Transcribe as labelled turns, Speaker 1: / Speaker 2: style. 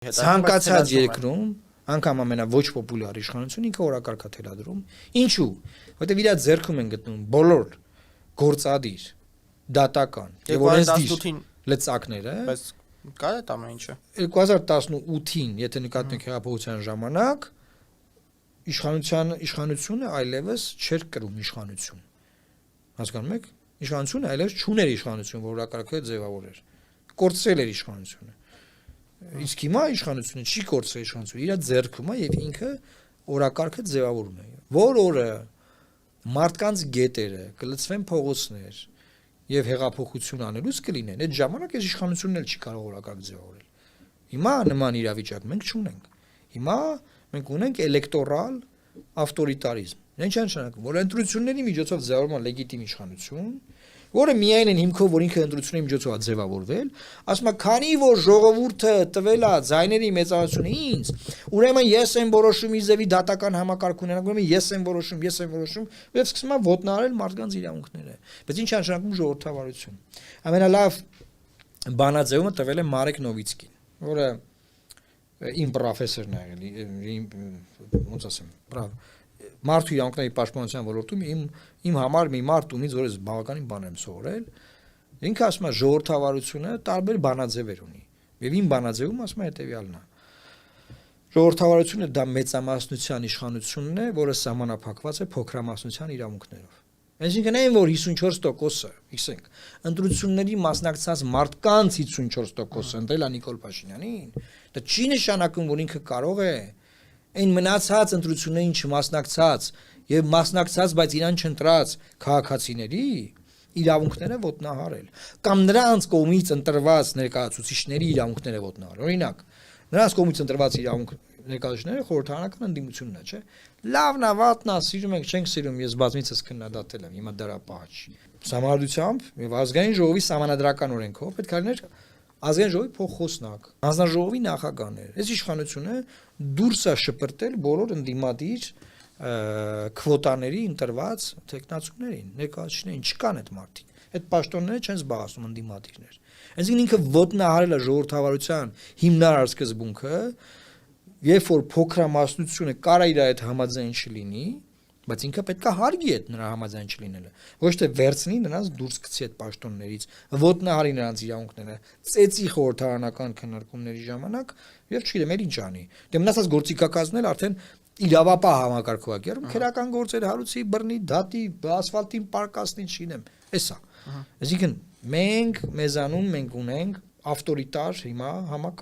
Speaker 1: Ցանկացած երկրում անգամ ամենաոչ պոպուլյար իշխանությունը ինքը օրակարգ է թելադրում։ Ինչու՞։ Որտեղ իր ձեռքում են գտնում բոլոր գործադիր, դատական եւ օրենսդիր լծակները,
Speaker 2: բայց կա այդ ամեն ինչը
Speaker 1: 2018-ին, եթե նկատում եք հեղափոխության ժամանակ, իշխանությունը այլևս չէր կրում իշխանություն։ Հասկանում եք։ Իշխանությունը այլևս չուներ իշխանություն, որ օրակարգը ձևավորեր։ Կորցրել էր իշխանությունը։ Իսկ հիմա իշխանությունը չի կորցրել իշխանությունը, իր ձեռքում է եւ ինքը օրակարգը ձևավորում է։ Որ օրը մարդկանց գետերը կլցվեն փողոցներ եւ հեղափոխություն անելուց կլինեն, այդ ժամանակ այս իշխանությունն էլ չի կարող օրակարգ ձևավորել։ Հիմա նման իրավիճակ մենք չունենք։ Հիմա մենք ունենք էլեկտորալ ավտորիտարիզմ։ Ինչ է նշանակում, որ ընտրությունների միջոցով ձևավորվում է լեգիտիմ իշխանություն, որը միայն այն հիմքով, որ ինքը ընտրությունների միջոցով է ձևավորվել, ասում է, քանի որ ժողովուրդը տվել է ձայների մեծամասնությունը ինձ, ուրեմն ես եմ որոշում իզևի դատական համակարգ ունենանք, ուրեմն ես եմ որոշում, եւ սկսում է ոտնահարել մարդկանց իրավունքները։ Բայց ինչ է նշանակում ժողովրդավարություն։ Ամենալավ բանաձևումը տվել է Մարեկ Նովիցկին, որը իմ պրոֆեսորն է եղել, ոնց ասեմ, մարդու իրավունքների պաշտպանության ոլորտում իմ համար մի մարդ ունի, որ ես բավականին բան եմ սովորել, ինքը ասում է ժողովրդավարությունը տարբեր բանաձևեր ունի, եւ իմ բանաձևում ասում է հետեւյալն է. ժողովրդավարությունը դա մեծամասնության իշխանությունն է, որը սահմանափակված է փոքրամասնության իրավունքներով։ Այսինքն այն, որ 54%-ը, ասենք, ընտրությունների մասնակցած մարդկանց 54%-ը ընտրել է Նիկոլ Փաշինյանին, դա չի նշանակում, որ ինքը կարող է այն մնացած ընտրություններին չմասնակցած եւ մասնակցած, բայց իրան չընտրած քաղաքացիների իրավունքները ոտնահարել կամ նրանց կողմից ընտրված ներկայացուցիչների իրավունքները ոտնահարել։ Օրինակ, նրանց կողմից ընտրված իրավունք ներկայացուցիչները խորհրդարանական ընդդիմությունն է, չէ՞։ Լավն է, վատն է, սիրում եք, չենք սիրում, ես բազմիցս քննադատել եմ, հիմա դրա պահ չի։ Համարությամբ եւ ազգային ժողովի սահմանադրական օրենքով պետք է լիներ ազգային ժողովի փոխխոսնակ, հանձնաժողովի նախագահներ։ Այս իշխանությունը դուրս է շպրտել բոլոր ընդդիմադիր քվոտաների ընտրված տեխնացուներին, ներկայացուցիչներին, չկան այդ մարդիկ։ Այդ պաշտոնները չեն զբաղեցնում ընդդիմադիրներ։ Այսինքն ինքը ոտնահարել է ժողովրդավարության հիմնարար սկզբունքը, երբ որ փոքրամասնությունը կարա իր այդ համաձայն չլինի, բայց ինքը պետք է հարգի այդ նրա համաձայն չլինելը, ոչ թե վերցնի նրանց դուրս գցի այդ պաշտոններից, ոտնահարի նրանց իրավունքները, ծեծի խորհրդարանական քննարկումների ժամանակ եւ չգիտեմ էլ ինչ անի։ Դե մնացած գործիքակազմն էլ արդեն իրավապահ համակարգով է կերում, քերական գործեր հարուցի, բռնի, դատի, ասֆալտին պարկասնի, չգիտեմ, էսա։ Այսինքն մենք մեզանում մենք ունենք ավտորիտար հիմա համակարգ